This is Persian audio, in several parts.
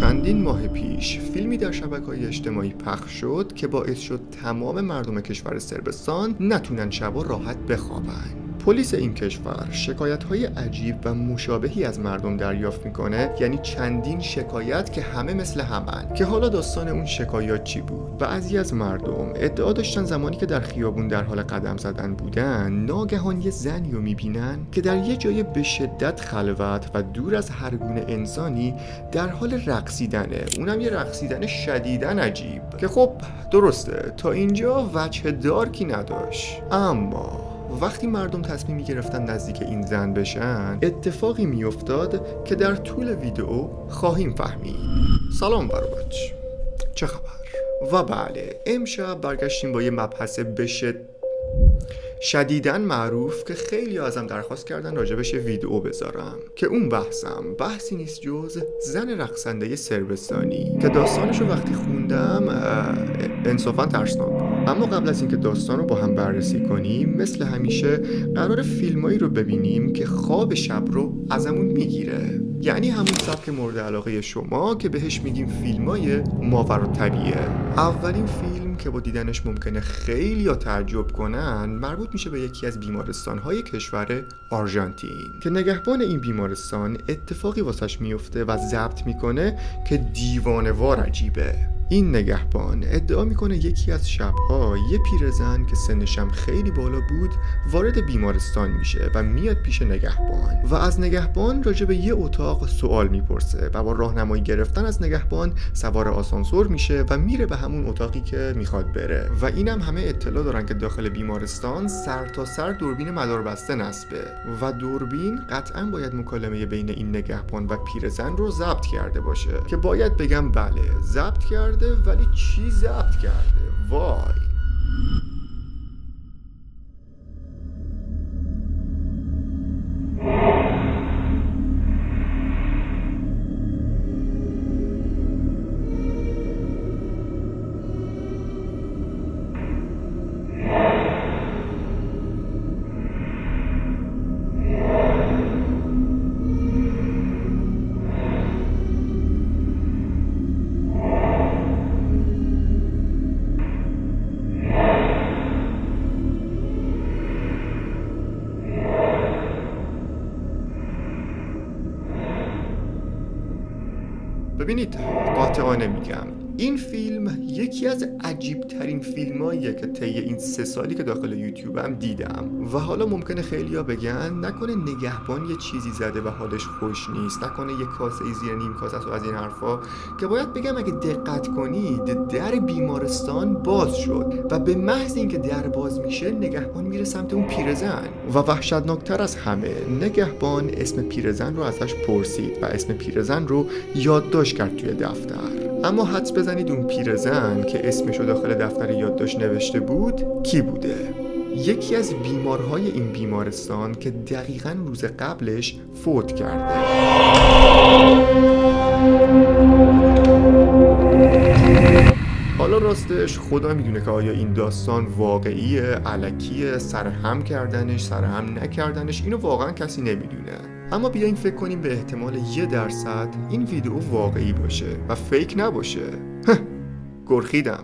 چندین ماه پیش فیلمی در شبکه‌های اجتماعی پخش شد که باعث شد تمام مردم کشور صربستان نتونن شبا راحت بخوابن. پلیس این کشور شکایت‌های عجیب و مشابهی از مردم دریافت میکنه، یعنی چندین شکایت که همه مثل همن. که حالا داستان اون شکایات چی بود؟ بعضی از مردم ادعا داشتن زمانی که در خیابون در حال قدم زدن بودن، ناگهان یه زنی رو میبینن که در یه جای به شدت خلوت و دور از هر گونه انسانی در حال رقصیدنه، اونم یه رقصیدن شدیداً عجیب که خب درسته تا اینجا وجه دارکی نداشت. اما وقتی مردم تصمیم می‌گرفتن نزدیک این زن بشن، اتفاقی میافتاد که در طول ویدئو خواهیم فهمید. سلام برابچ، چه خبر؟ و بله، امشب برگشتیم با یه مبحث شدیداً معروف که خیلی ازم درخواست کردن راجبش ویدئو بذارم، که اون بحثی نیست جز زن رقصنده صربستانی که داستانشو وقتی خوندم انصافاً ترسناک بود. اما قبل از اینکه داستان رو با هم بررسی کنیم، مثل همیشه قرار فیلمایی رو ببینیم که خواب شب رو ازمون میگیره، یعنی همون سبک مورد علاقه شما که بهش میگیم فیلمای ماورالطبیعه. اولین فیلم که با دیدنش ممکنه خیلی تعجب کنن مربوط میشه به یکی از بیمارستان‌های کشور آرژانتین که نگهبان این بیمارستان اتفاقی واسش میفته و ضبط میکنه که دیوانه‌وار عجیبه. این نگهبان ادعا میکنه یکی از شبها یه پیرزن که سنش هم خیلی بالا بود وارد بیمارستان میشه و میاد پیش نگهبان و از نگهبان راجع به یه اتاق سوال میپرسه و با راهنمایی گرفتن از نگهبان سوار آسانسور میشه و میره به همون اتاقی که میخواد بره. و اینم همه اطلاع دارن که داخل بیمارستان سر تا سر دوربین مداربسته نصبه و دوربین قطعا باید مکالمه بین این نگهبان و پیرزن رو ضبط کرده باشه که باید بگم بله ضبط کرده، ولی چی ضبط کرده؟ وای. ببینید، قاطعانه میگم این فیلم یکی از عجیب ترین فیلماییه که طی این 3 سالی که داخل یوتیوبم دیدم. و حالا ممکنه خیلیا بگن نکنه نگهبان یه چیزی زده و حالش خوش نیست، نکنه یه کاسه زیر نیم کاسه است و از این حرفا، که باید بگم اگه دقت کنید در بیمارستان باز شد و به محض اینکه در باز میشه نگهبان میره سمت اون پیرزن و وحشتناکتر از همه نگهبان اسم پیرزن رو ازش پرسید و اسم پیرزن رو یادداشت کرد توی دفتر. اما حدس بزنید اون پیرزن که اسمشو داخل دفتر یادداشت نوشته بود کی بوده؟ یکی از بیمارهای این بیمارستان که دقیقاً روز قبلش فوت کرده. حالا راستش خدا میدونه که آیا این داستان واقعیه، الکیه، سرهم کردنش، سرهم نکردنش، اینو واقعاً کسی نمیدونه. اما بیاین فکر کنیم به احتمال 1% این ویدیو واقعی باشه و فیک نباشه. گرخیدم.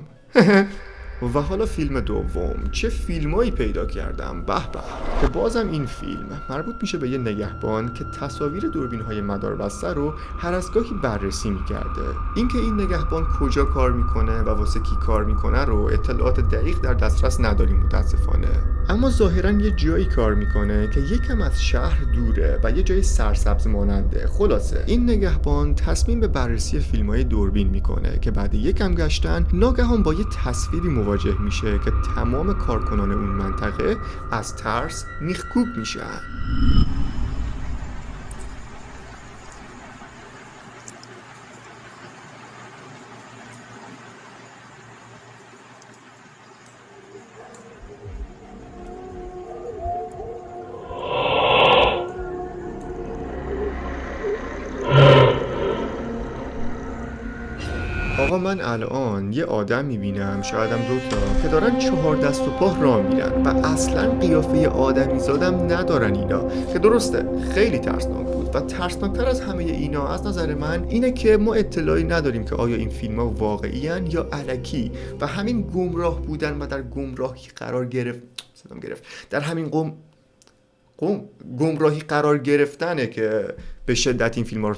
و حالا فیلم دوم، چه فیلمایی پیدا کردم، به به، که بازم این فیلم مربوط میشه به یه نگهبان که تصاویر دوربین‌های مداربسته رو هر از گاهی بررسی میکرده. اینکه این نگهبان کجا کار میکنه و واسه کی کار میکنه رو اطلاعات دقیق در دسترس نداریم متاسفانه، اما ظاهراً یه جایی کار میکنه که یکم از شهر دوره و یه جای سرسبز ماننده. خلاصه این نگهبان تصمیم به بررسی فیلم‌های دوربین میکنه که بعد یکم گشتن ناگهان با یه تصویری مواجه میشه که تمام کارکنان اون منطقه از ترس میخکوب میشن. آقا من الان یه آدم میبینم، شایدم دوتا، که دارن 4 دست و پا راه میرن و اصلا قیافه آدمی زادم ندارن اینا، که درسته خیلی ترسناک بود و ترسناکتر از همه اینا از نظر من اینه که ما اطلاعی نداریم که آیا این فیلم ها واقعی هن یا الکی و همین گمراه بودن و در گمراهی قرار گرفت در همین گمراهی قرار گرفتنه که به شدت این فیلم ها رو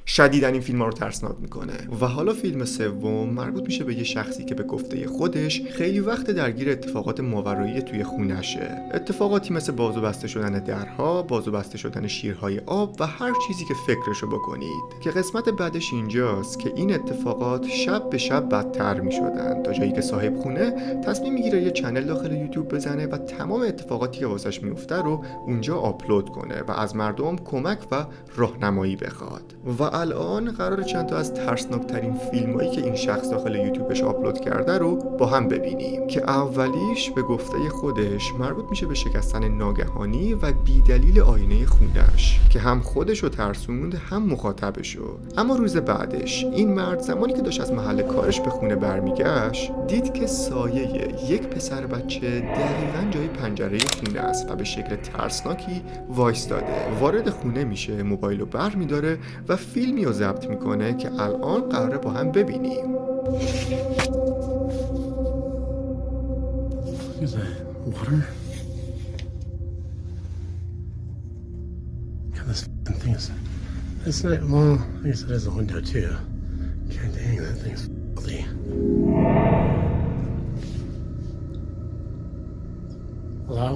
شدیداً این فیلم ها رو ترسناک میکنه. و حالا فیلم سوم مربوط میشه به یه شخصی که به گفته خودش خیلی وقت درگیر اتفاقات ماورایی توی خونشه. اتفاقاتی مثل باز و بسته شدن درها، باز و بسته شدن شیرهای آب و هر چیزی که فکرشو بکنید. که قسمت بعدش اینجاست که این اتفاقات شب به شب بدتر میشدن تا جایی که صاحب خونه تصمیم میگیره یه چنل داخل یوتیوب بزنه و تمام اتفاقاتی که واسش میفته رو اونجا آپلود کنه و از مردم کمک و راهنمایی بخواد. و الان قرار چند تا از ترسناکترین فیلمایی که این شخص داخل یوتیوبش آپلود کرده رو با هم ببینیم که اولیش به گفته خودش مربوط میشه به شکستن ناگهانی و بیدلیل آینه خونش که هم خودشو ترسوند هم مخاطبشو. اما روز بعدش این مرد زمانی که داشت از محل کارش به خونه برمیگشت دید که سایه یک پسر بچه دقیقاً جای پنجره خونه است و به شکل ترسناکی وایستاده. وارد خونه میشه، موبایلو برمیداره و فیلمی رو ضبط میکنه که الان قراره با هم ببینیم. Is that water? God, this f***ing thing is... It's not... Well, I guess it is a window, too. God dang, that thing's filthy. Hello?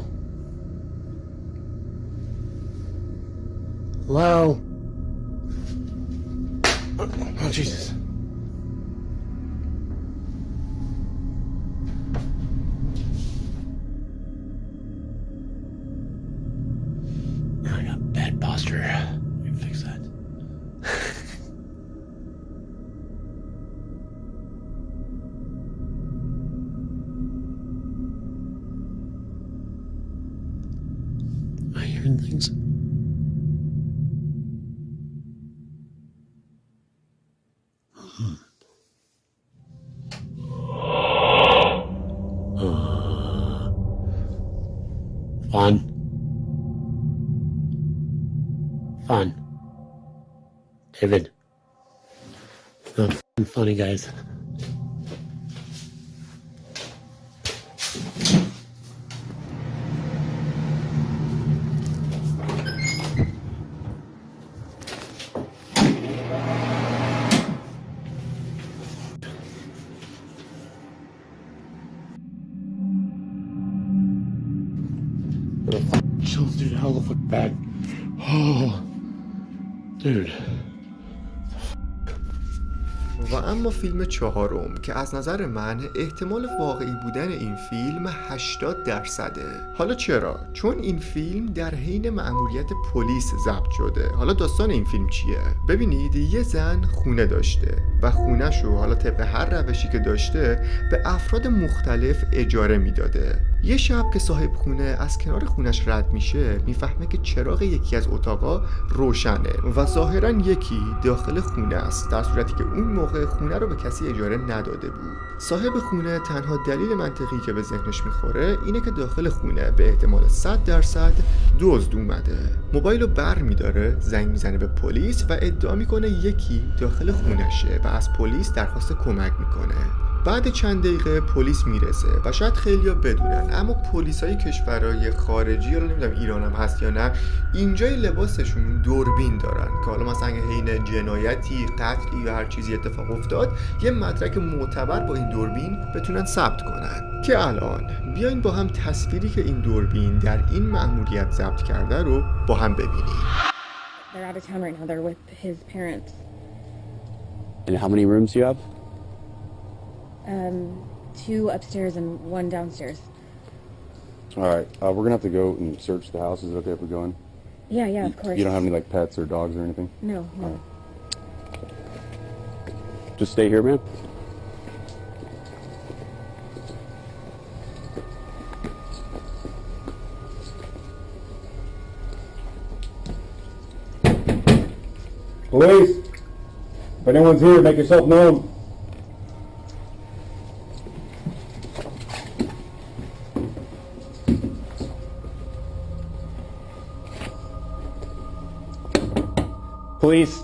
Hello? Oh, Jesus. Now I got bad posture. We can fix that. Am I hearing things? Fun. David. Not funny, guys. Chills, dude. How the fuck bad? Oh, dude. و اما فیلم چهارم که از نظر من احتمال واقعی بودن این فیلم 80%. حالا چرا؟ چون این فیلم در حین مأموریت پلیس ضبط شده. حالا داستان این فیلم چیه؟ ببینید یه زن خونه داشته و خونه‌شو حالا طبق هر روشی که داشته به افراد مختلف اجاره میداده. یه شب که صاحب خونه از کنار خونش رد میشه میفهمه که چراغ یکی از اتاقا روشنه و ظاهرا یکی داخل خونه است، در صورتی که اون موقع خونه رو به کسی اجاره نداده بود. صاحب خونه تنها دلیل منطقی که به ذهنش میخوره اینه که داخل خونه به احتمال 100% دزد اومده. موبایل رو بر میداره، زنگ میزنه به پلیس و ادعا میکنه یکی داخل خونشه و از پلیس درخواست کمک میکنه. بعد چند دقیقه پلیس میرسه و شاید خیلیا بدونن اما پلیسای کشورهای خارجی، رو نمیدونم ایران هم هست یا نه، اینجای لباسشون دوربین دارن که حالا مثلا حین جنایتی، قتلی یا هر چیزی اتفاق افتاد یه مدرک معتبر با این دوربین بتونن ثبت کنن. که الان بیاین با هم تصویری که این دوربین در این مأموریت ضبط کرده رو با هم ببینیم. They're out of town right now. They're with his parents. And how many rooms do you have? 2 upstairs and 1 downstairs. All right, we're gonna have to go and search the house. Is it okay if we go in? Yeah, of course. You don't have any like pets or dogs or anything? No. Just stay here, man. Police! If anyone's here, make yourself known. Police.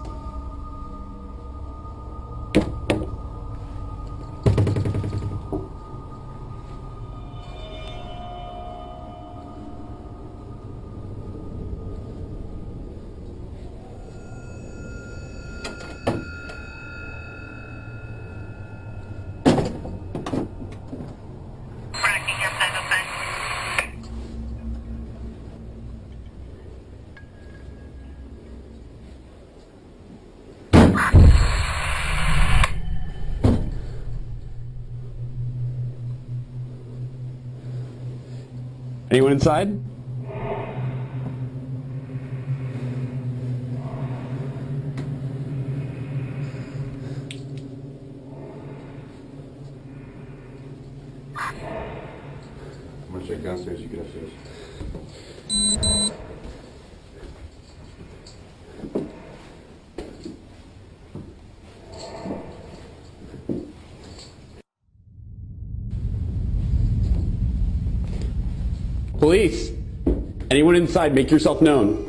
Anyone inside? I'm gonna check downstairs, you get upstairs. Police! Anyone inside, make yourself known.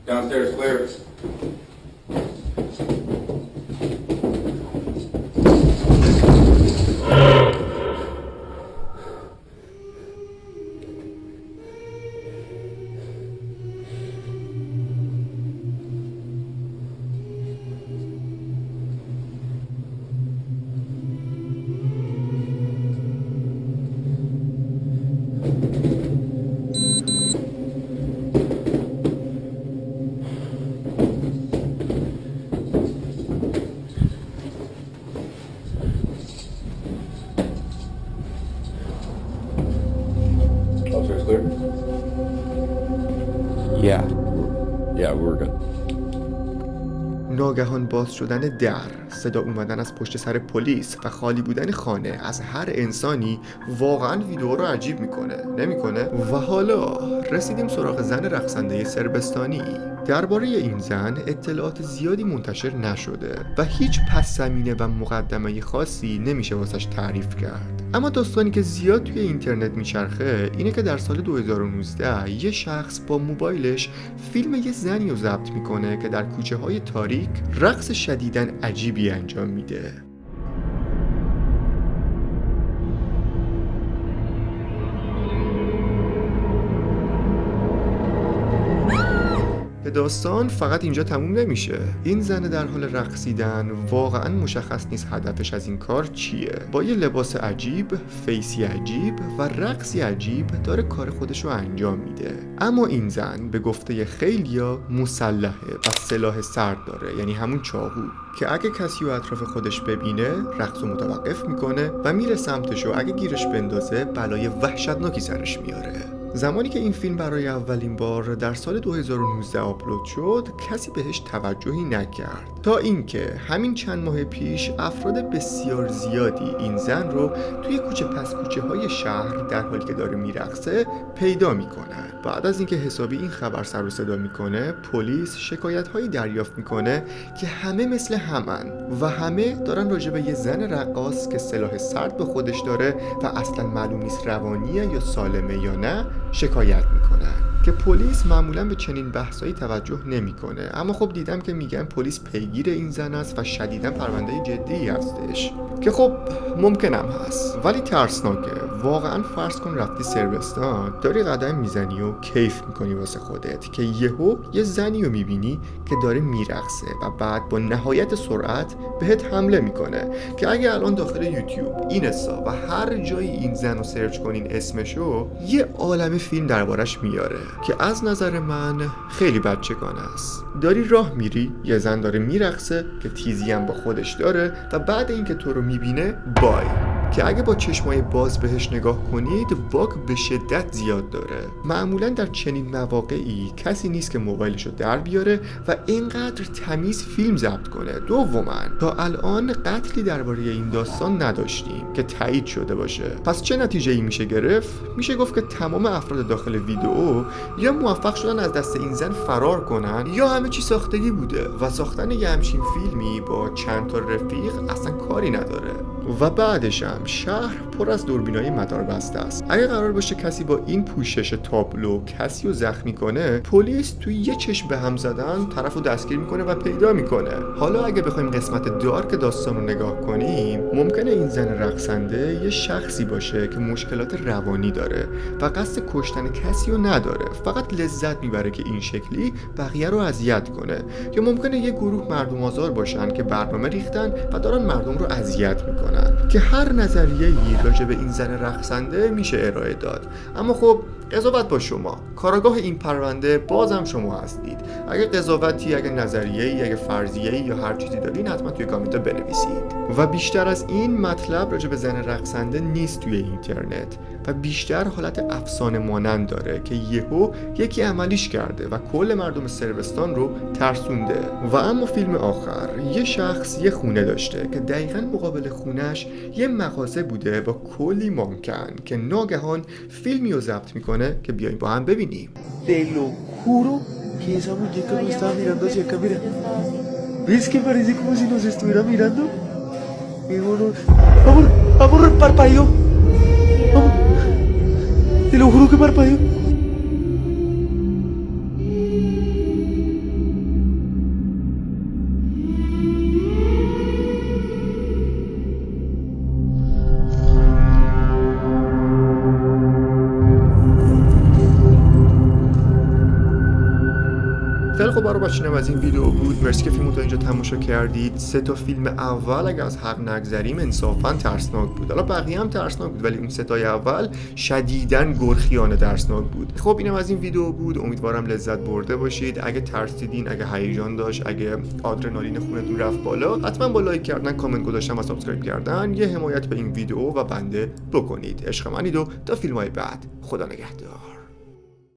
Downstairs clear. Upstairs clear? Yeah, we're good. ناگهان باز شدن در، صدا اومدن از پشت سر پلیس و خالی بودن خانه از هر انسانی واقعا ویدیو رو عجیب نمیکنه؟ و حالا رسیدیم سراغ زن رقصنده سربستانی. درباره این زن اطلاعات زیادی منتشر نشده و هیچ پس زمینه و مقدمه خاصی نمیشه واسش تعریف کرد. اما داستانی که زیاد توی اینترنت میچرخه اینه که در سال 2019 یه شخص با موبایلش فیلم یه زنی رو ضبط میکنه که در کوچه های تاریک رقص شدیداً عجیبی انجام میده. داستان فقط اینجا تموم نمیشه. این زن در حال رقصیدن واقعا مشخص نیست هدفش از این کار چیه. با یه لباس عجیب، فیسی عجیب و رقصی عجیب داره کار خودش رو انجام میده. اما این زن به گفته خیلیا مسلحه و سلاح سرد داره، یعنی همون چاقو، که اگه کسی رو اطراف خودش ببینه رقص رو متوقف میکنه و میره سمتش و اگه گیرش بندازه بلای وحشتناکی سرش میاره. زمانی که این فیلم برای اولین بار در سال 2019 آپلود شد کسی بهش توجهی نکرد، تا اینکه همین چند ماه پیش افراد بسیار زیادی این زن رو توی کوچه پس کوچه های شهر در حالی که داره میرقصه پیدا میکنن. بعد از اینکه حسابی این خبر سر و صدا میکنه، پلیس شکایت هایی دریافت میکنه که همه مثل همن و همه دارن راجع به یه زن رقاص که سلاح سرد به خودش داره و اصلا معلوم نیست روانیه یا سالمه یا نه شکایت میکنن. که پلیس معمولا به چنین بحثایی توجه نمیکنه، اما خب دیدم که میگن پلیس پیگیر این زن است و شدیداً پرونده جدی هستش که خب ممکنم هست، ولی ترسناکه. واقعا فرض کن رفتی صربستان، داری قدم میزنی و کیف میکنی واسه خودت که یه زنی رو میبینی که داره میرقصه و بعد با نهایت سرعت بهت حمله میکنه که اگه الان داخل یوتیوب، اینستا و هر جایی این زن رو سرچ کنین اسمشو، یه عالمه فیلم دربارش میاره که از نظر من خیلی بچگانه است. داری راه میری، یه زن داره میرقصه که تیزی هم با خودش داره و بعد اینکه تو رو میبینه بای، که اگه با چشمای باز بهش نگاه کنید باگ به شدت زیاد داره. معمولا در چنین مواقعی کسی نیست که موبایلشو در بیاره و اینقدر تمیز فیلم ضبط کنه. دوما تا الان قتلی درباره این داستان نداشتیم که تایید شده باشه. پس چه نتیجه‌ای میشه گرفت؟ میشه گفت که تمام افراد داخل ویدیو یا موفق شدن از دست این زن فرار کنن یا همه چی ساختگی بوده و ساختن یه همچین فیلمی با چند تا رفیق اصلا کاری نداره. و بعدش هم شهر پر از دوربینای مدار بسته است. اگه قرار باشه کسی با این پوشش تابلو کسی رو زخمی کنه، پلیس توی یه چشم به هم زدن طرفو دستگیر میکنه و پیدا میکنه. حالا اگه بخوایم قسمت دارک داستان رو نگاه کنیم، ممکنه این زن رقصنده یه شخصی باشه که مشکلات روانی داره و قصد کشتن کسی رو نداره، فقط لذت میبره که این شکلی بقیه رو اذیت کنه. یا ممکنه یه گروه مردم آزار باشن که برنامه ریختن و دارن مردم رو اذیت میکنن، که هر نظریه‌ای راجع به این زن رقصنده میشه ارائه داد. اما خب قضاوت با شما، کاراگاه این پرونده بازم شما هستید. اگه قضاوتی، اگه نظریه‌ای، اگه فرضیه‌ای یا هر چیزی دارین حتما توی کامنت بنویسید. و بیشتر از این مطلب راجع به زن رقصنده نیست توی اینترنت و بیشتر حالت افسانه مانند داره که یکی عملیش کرده و کل مردم صربستان رو ترسونده. و اما فیلم آخر، یه شخص یه خونه داشته که دقیقاً مقابل خونش یه مغازه بوده با کلی مانکن که ناگهان فیلمی رو ضبط میکنه که بیایم با هم ببینیم. Te lo juro que esa muñeca me estaba mirando hacia acá, mira. ¿Ves que parece como si nos estuviera mirando? Amor, parpadeó. Amor, te lo juro que parpadeó. خیلی خب، برای بچینم از این ویدیو بود. مرسی که فیلمو تا اینجا تماشا کردید. 3 تا فیلم اول اگه از حق نگذریم انصافا ترسناک بود. حالا بقیه هم ترسناک بود ولی اون 3 تای اول شدیداً گرخیانه ترسناک بود. خب اینم از این ویدیو بود. امیدوارم لذت برده باشید. اگه ترسیدین، اگه هیجان داشت، اگه آدرنالین خونتون رفت بالا، حتما با لایک کردن، کامنت گذاشتن و سابسکرایب کردن یه حمایت به این ویدیو و بنده بکنید. عشق منید و تا فیلم‌های بعد، خدا نگهدار.